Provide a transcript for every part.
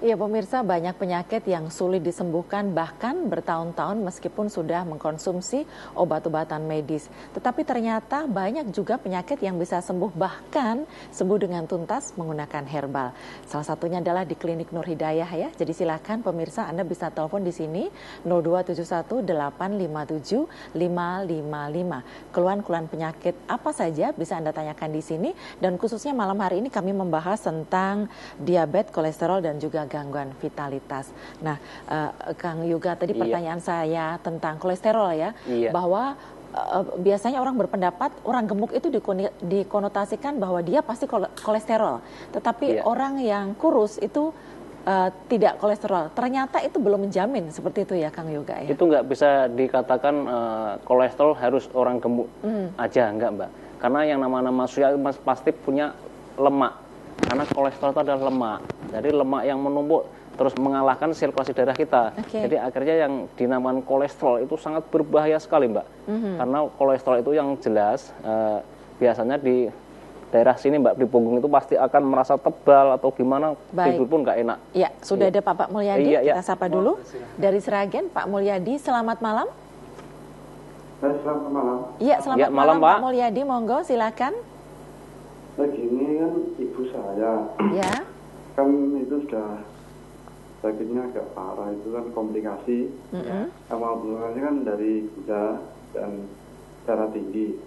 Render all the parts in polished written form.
Iya pemirsa, banyak penyakit yang sulit disembuhkan bahkan bertahun-tahun meskipun sudah mengkonsumsi obat-obatan medis. Tetapi ternyata banyak juga penyakit yang bisa sembuh bahkan sembuh dengan tuntas menggunakan herbal. Salah satunya adalah di Klinik Nur Hidayah ya. Jadi silakan pemirsa Anda bisa telepon di sini 0271 857 555. Keluhan-keluhan penyakit apa saja bisa Anda tanyakan di sini, dan khususnya malam hari ini kami membahas tentang diabetes, kolesterol dan juga gangguan vitalitas. Nah, Kang Yoga, tadi pertanyaan saya tentang kolesterol ya, bahwa biasanya orang berpendapat orang gemuk itu dikonotasikan bahwa dia pasti kolesterol, tetapi orang yang kurus itu tidak kolesterol. Ternyata itu belum menjamin seperti itu ya, Kang Yoga ya? Itu nggak bisa dikatakan kolesterol harus orang gemuk aja, enggak Mbak. Karena yang nama-nama manusia pasti punya lemak. Karena kolesterol itu adalah lemak. Jadi lemak yang menumpuk terus mengalahkan sirkulasi darah kita. Jadi akhirnya yang dinamakan kolesterol itu sangat berbahaya sekali, Mbak. Karena kolesterol itu yang jelas biasanya di daerah sini, Mbak, di punggung itu pasti akan merasa tebal atau gimana, tidur pun nggak enak. Ya, sudah ada Pak Mulyadi, kita sapa dulu. Dari Sragen, Pak Mulyadi, selamat malam. Selamat malam. Iya, selamat malam Pak Mulyadi, monggo silakan. Begini kan ibu saya, kan itu sudah sakitnya agak parah, itu kan komplikasi. Awal mulanya kan dari gula dan darah tinggi.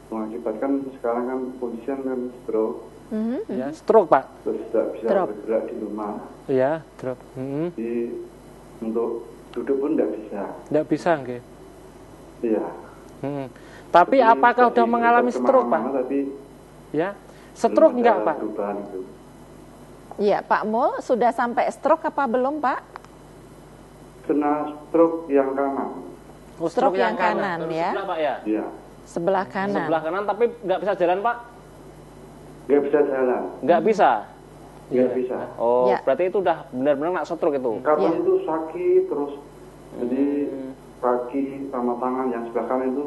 Mengakibatkan sekarang kan posisinya kan stroke. Ya, stroke Pak. Terus tidak bisa bergerak di rumah. Iya, stroke. Jadi untuk duduk pun tidak bisa. Tidak bisa, nggih. Iya. Tapi jadi, apakah sudah mengalami stroke, Pak? Tapi ya, stroke enggak, Pak? Iya, Pak Mul, sudah sampai stroke apa belum, Pak? Kena stroke yang kanan. Oh, stroke yang kanan ya? Sebelah, Pak, ya? Iya. Sebelah kanan. Sebelah kanan, tapi nggak bisa jalan, Pak? Nggak bisa jalan. Nggak bisa? Nggak bisa. Oh, berarti itu udah benar-benar nggak stroke itu? Kapan itu sakit terus. Jadi kaki sama tangan yang sebelah kanan itu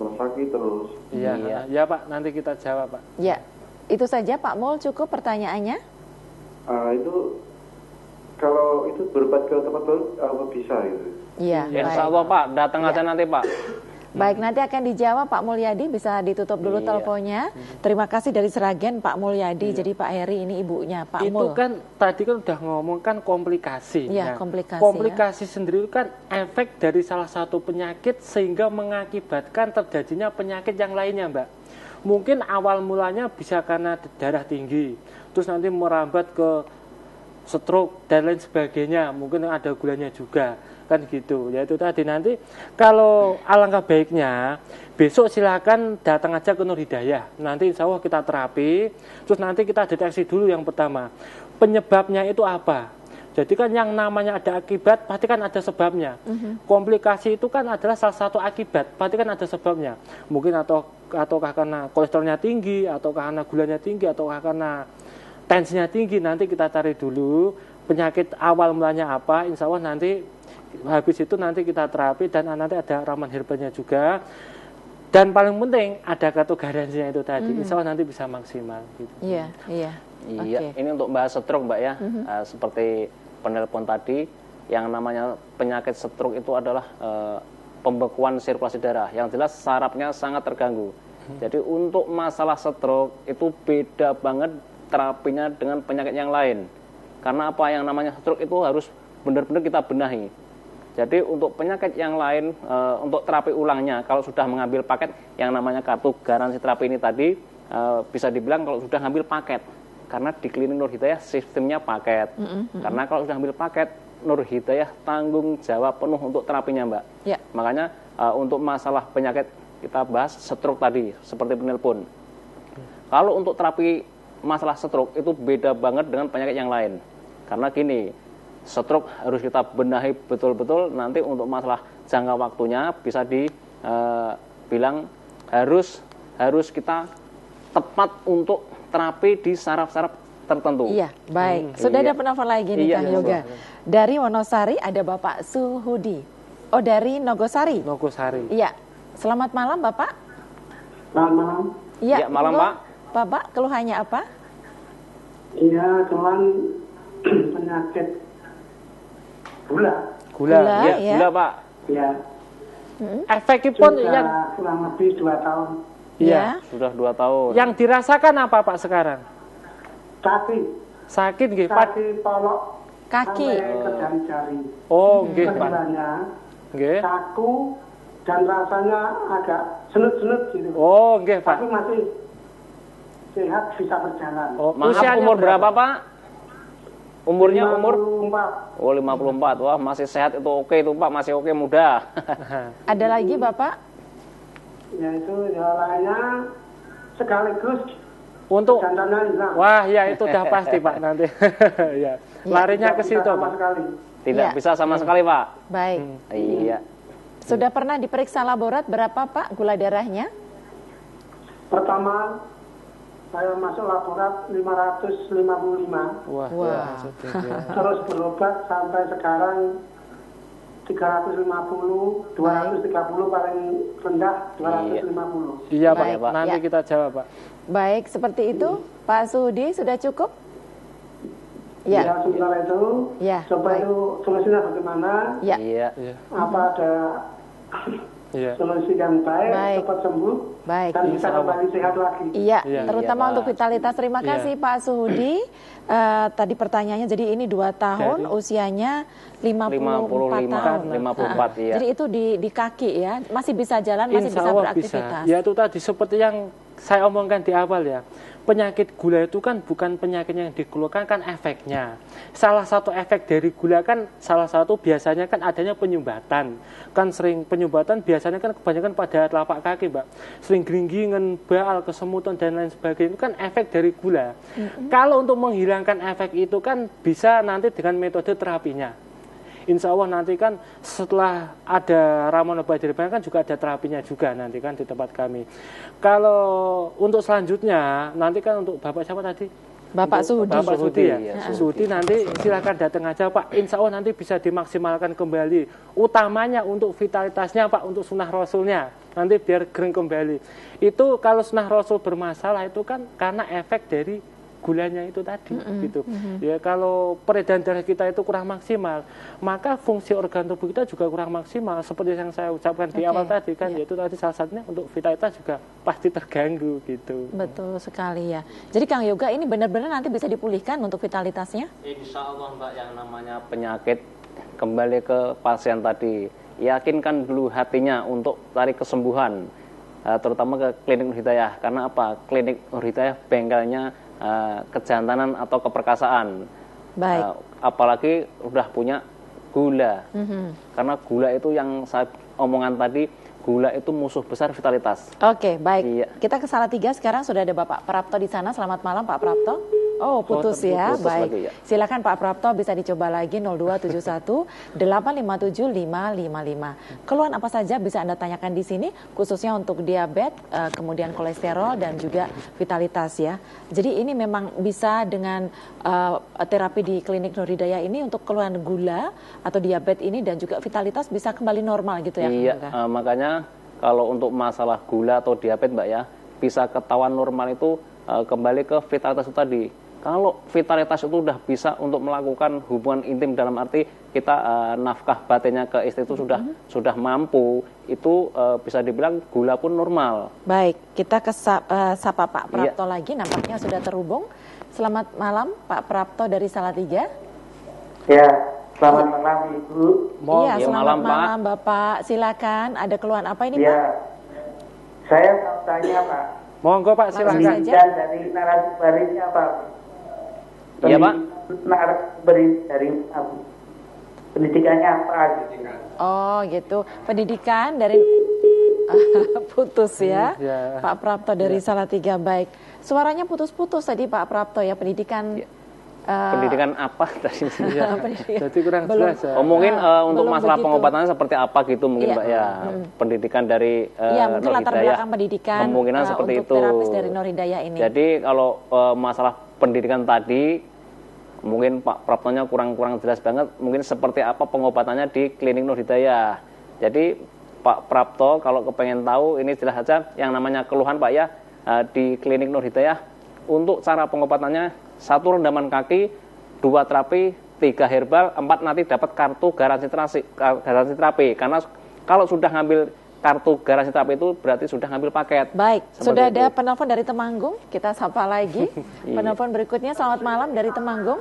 sakit terus. Iya Pak, nanti kita jawab Pak. Ya, itu saja Pak Mul, cukup pertanyaannya? Itu kalau itu berobat ke tempat apa bisa gitu? Iya. Insya Allah Pak, datang aja nanti Pak. Baik, nanti akan dijawab Pak Mulyadi, bisa ditutup dulu teleponnya. Terima kasih dari Sragen Pak Mulyadi. Jadi Pak Heri ini ibunya Pak Mul. Itu kan tadi kan udah ngomong kan komplikasi. Iya, komplikasi sendiri kan efek dari salah satu penyakit sehingga mengakibatkan terjadinya penyakit yang lainnya, Mbak. Mungkin awal mulanya bisa karena darah tinggi, terus nanti merambat ke stroke dan lain sebagainya, mungkin ada gulanya juga. Kan gitu, ya itu tadi. Nanti kalau alangkah baiknya besok silakan datang aja ke Nur Hidayah, nanti insya Allah kita terapi, terus nanti kita deteksi dulu yang pertama penyebabnya itu apa. Jadi kan yang namanya ada akibat pasti kan ada sebabnya. Komplikasi itu kan adalah salah satu akibat, pasti kan ada sebabnya. Mungkin ataukah karena kolesterolnya tinggi, ataukah karena gulanya tinggi, ataukah karena tensinya tinggi. Nanti kita cari dulu penyakit awal mulanya apa, insya Allah nanti habis itu nanti kita terapi, dan nanti ada ramuan herbalnya juga, dan paling penting ada kartu garansinya itu tadi. Insya Allah nanti bisa maksimal gitu. Iya. Ini untuk bahas stroke Mbak ya. Seperti penelpon tadi, yang namanya penyakit stroke itu adalah pembekuan sirkulasi darah, yang jelas sarafnya sangat terganggu. Jadi untuk masalah stroke itu beda banget terapinya dengan penyakit yang lain. Karena apa, yang namanya stroke itu harus benar-benar kita benahi. Jadi untuk penyakit yang lain, untuk terapi ulangnya, kalau sudah mengambil paket yang namanya kartu garansi terapi ini tadi, bisa dibilang kalau sudah ngambil paket. Karena di Klinik Nur Hidayah sistemnya paket. Karena kalau sudah ambil paket, Nur Hidayah tanggung jawab penuh untuk terapinya, Mbak. Makanya untuk masalah penyakit kita bahas stroke tadi, seperti penelpon. Kalau untuk terapi masalah stroke itu beda banget dengan penyakit yang lain. Karena gini, stroke harus kita benahi betul-betul. Nanti untuk masalah jangka waktunya bisa dibilang harus kita tepat untuk terapi di saraf-saraf tertentu. Iya, baik. Sudah ada penelpon lagi nih Kang Yoga. Dari Wonosari ada Bapak Suhudi. Oh, dari Nogosari. Nogosari. Iya. Selamat malam Bapak. Selamat malam. Iya, malam Pak. Bapak, keluhannya apa? Iya, cuman penyakit gula. Gula, ya, gula Pak. Ya. Efekipun yang kurang lebih 2 tahun. Iya, sudah 2 tahun. Yang dirasakan apa Pak sekarang? Sakit nggih, kaki polok. Kaki. Sampai ke jari-jari. Oh, nggih, Pak. Nggih. Kaku dan rasanya agak senut-senut gitu. Oh, nggih, Pak. Tapi masih sehat, bisa berjalan. Oh, maaf, umur berapa, Pak? Umurnya 54. umur? Oh, 54. Wah, masih sehat itu oke itu, Pak. Masih oke, muda. Ada lagi, Bapak? Ya, itu ya lainnya sekaligus untuk hilang. Wah, ya itu udah pasti, Pak, nanti. Ya. Larinya ke situ, Pak. Tidak bisa sama sekali, Pak. Baik. Iya. Sudah pernah diperiksa laborat berapa, Pak, gula darahnya? Pertama saya masuk laborat 555. Wah. Terus berobat sampai sekarang 350, 230 paling rendah 250. Iya, Pak. Baik, nanti kita jawab, Pak. Baik, seperti itu. Pak Sudi, sudah cukup? Ya, sementara itu. Ya. Coba itu solusinya bagaimana? Ya. Apa ada solusi yang baik, cepat sembuh, dan bisa kembali sehat lagi. Iya, terutama untuk vitalitas. Terima kasih Pak Suhudi. Tadi pertanyaannya, jadi ini 2 tahun, usianya 54 tahun. 54, iya. Jadi itu di kaki ya, masih bisa jalan, masih bisa beraktivitas. Ya itu tadi seperti yang saya omongkan di awal ya. Penyakit gula itu kan bukan penyakit yang dikeluhkan, kan efeknya. Salah satu efek dari gula kan salah satu biasanya kan adanya penyumbatan. Kan sering penyumbatan biasanya kan kebanyakan pada telapak kaki, Mbak. Sering geringgingan, baal, kesemutan dan lain sebagainya, itu kan efek dari gula. Kalau untuk menghilangkan efek itu kan bisa nanti dengan metode terapinya. Insya Allah nanti kan setelah ada ramuan obat dari bank kan juga ada terapinya juga nanti kan di tempat kami. Kalau untuk selanjutnya nanti kan untuk Bapak siapa tadi? Bapak Suhudi. Bapak Suhudi ya. Suhudi nanti silakan datang aja Pak. Insya Allah nanti bisa dimaksimalkan kembali. Utamanya untuk vitalitasnya Pak, untuk sunnah rasulnya. Nanti biar kering kembali. Itu kalau sunnah rasul bermasalah itu kan karena efek dari gulanya itu tadi gitu. Ya kalau peredaran darah kita itu kurang maksimal, maka fungsi organ tubuh kita juga kurang maksimal seperti yang saya ucapkan di awal tadi kan, yaitu tadi salah satunya untuk vitalitas juga pasti terganggu gitu. Betul sekali ya. Jadi Kang Yoga ini benar-benar nanti bisa dipulihkan untuk vitalitasnya? Insya Allah Mbak, yang namanya penyakit kembali ke pasien tadi, yakinkan dulu hatinya untuk cari kesembuhan, terutama ke klinik Nur Hidayah. Karena apa? Klinik Nur Hidayah bengkelnya kejantanan atau keperkasaan. Baik. Apalagi udah punya gula. Karena gula itu yang saya omongan tadi, gula itu musuh besar vitalitas. Oke, baik. Iya. Kita ke Salatiga sekarang, sudah ada Bapak Prapto di sana. Selamat malam Pak Prapto. Oh, putus ya. Putus baik. Lagi, ya. Silakan Pak Prapto, bisa dicoba lagi 0271 857 555. Keluhan apa saja bisa Anda tanyakan di sini, khususnya untuk diabetes, kemudian kolesterol dan juga vitalitas ya. Jadi ini memang bisa dengan terapi di klinik Nur Hidayah ini untuk keluhan gula atau diabetes ini dan juga vitalitas bisa kembali normal gitu ya. Iya, makanya kalau untuk masalah gula atau diabetes Mbak ya, bisa ketahuan normal itu kembali ke vitalitas itu tadi. Kalau vitalitas itu udah bisa untuk melakukan hubungan intim dalam arti kita nafkah batinnya ke istri itu sudah mampu, itu bisa dibilang gula pun normal. Baik, kita ke sapa Pak Prapto lagi, nampaknya sudah terhubung. Selamat malam Pak Prapto dari Salatiga. Ya, selamat malam Ibu. Iya, selamat malam Bapak. Silakan, ada keluhan apa ini Pak? Ya, saya mau tanya Pak. Monggo Pak, silakan. Pendidikan dari narasumber ini apa? Iya Pak. Narasumber dari pendidikannya apa? Oh gitu, pendidikan dari putus ya, Pak Prapto dari Salatiga. Baik, suaranya putus-putus tadi Pak Prapto ya, pendidikan. Pendidikan apa tadi? Jadi kurang jelas ya. Mungkin untuk masalah pengobatannya seperti apa gitu mungkin Mbak ya. Pendidikan dari mungkin latar belakang pendidikan kemungkinan seperti itu. Terapis dari Nur Hidayah ini. Jadi kalau masalah pendidikan tadi mungkin Pak Praptonya kurang jelas banget. Mungkin seperti apa pengobatannya di klinik Nur Hidayah. Jadi Pak Prapto kalau kepengen tahu ini jelas saja yang namanya keluhan Pak ya, di klinik Nur Hidayah. Untuk cara pengobatannya, 1 rendaman kaki 2 terapi, 3 herbal, 4 nanti dapat kartu garansi terapi. Karena kalau sudah ngambil kartu garansi terapi itu berarti sudah ngambil paket. Baik, sudah ada penelpon dari Temanggung, kita sapa lagi. Penelpon berikutnya, selamat malam dari Temanggung.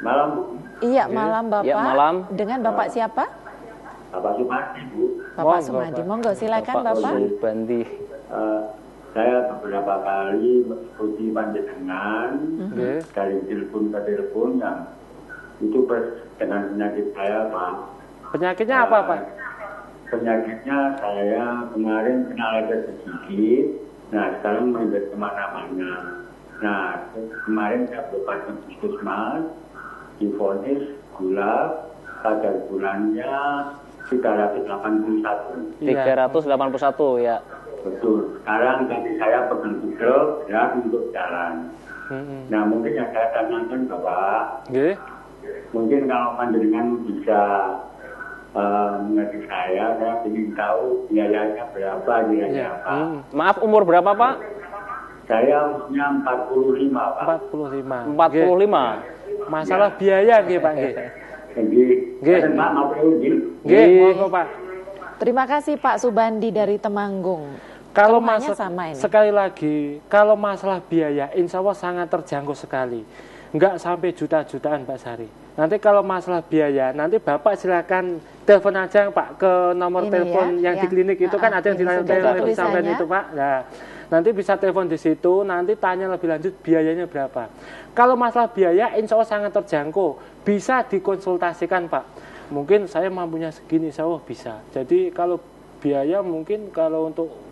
Malam, Bu. Iya, malam Bapak. Ya, malam. Dengan Bapak siapa? Bapak Sumadi, Bu. Bapak Sumadi, monggo silakan Bapak. Sumadi. Saya beberapa kali mengikuti panjenengan dari telepon ke telepon yang itu dengan penyakit saya, Pak. Penyakitnya apa, Pak? Penyakitnya saya kemarin kena leher sedikit, nah sekarang menjadi kemana-mana. Nah, kemarin saya berobat ke puskesmas, divonis gula, kadar gulanya 381. 381 ya. Betul. Sekarang kaki saya pegang pedal ya untuk jalan. Nah, mungkin yang saya tanyakan Bapak, mungkin kalau panjenengan bisa mengerti saya ingin tahu biayanya berapa, biayanya apa. Maaf, umur berapa Pak? Saya umurnya 45 Pak. 45. Masalah biaya nggih Pak nggih. Nggih. Pak mau nggih, monggo Pak. Terima kasih Pak Subandi dari Temanggung. Kalau sekali lagi, kalau masalah biaya, insya Allah sangat terjangkau sekali. Enggak sampai juta-jutaan Pak Sari. Nanti kalau masalah biaya, nanti Bapak silakan telepon aja Pak ke nomor telepon yang di klinik itu kan ada yang disampaikan itu Pak. Nah, nanti bisa telepon di situ, nanti tanya lebih lanjut biayanya berapa. Kalau masalah biaya, insya Allah sangat terjangkau. Bisa dikonsultasikan Pak. Mungkin saya mampunya segini, insya Allah bisa. Jadi kalau biaya mungkin kalau untuk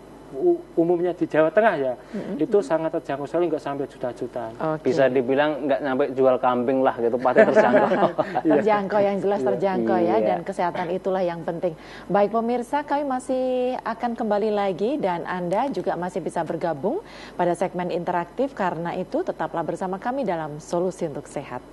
umumnya di Jawa Tengah ya, itu sangat terjangkau sekali, nggak sampai juta-jutaan. Bisa dibilang nggak sampai jual kambing lah gitu, pasti terjangkau. Terjangkau, yang jelas terjangkau ya, dan kesehatan itulah yang penting. Baik pemirsa, kami masih akan kembali lagi dan Anda juga masih bisa bergabung pada segmen interaktif, karena itu tetaplah bersama kami dalam Solusi Untuk Sehat.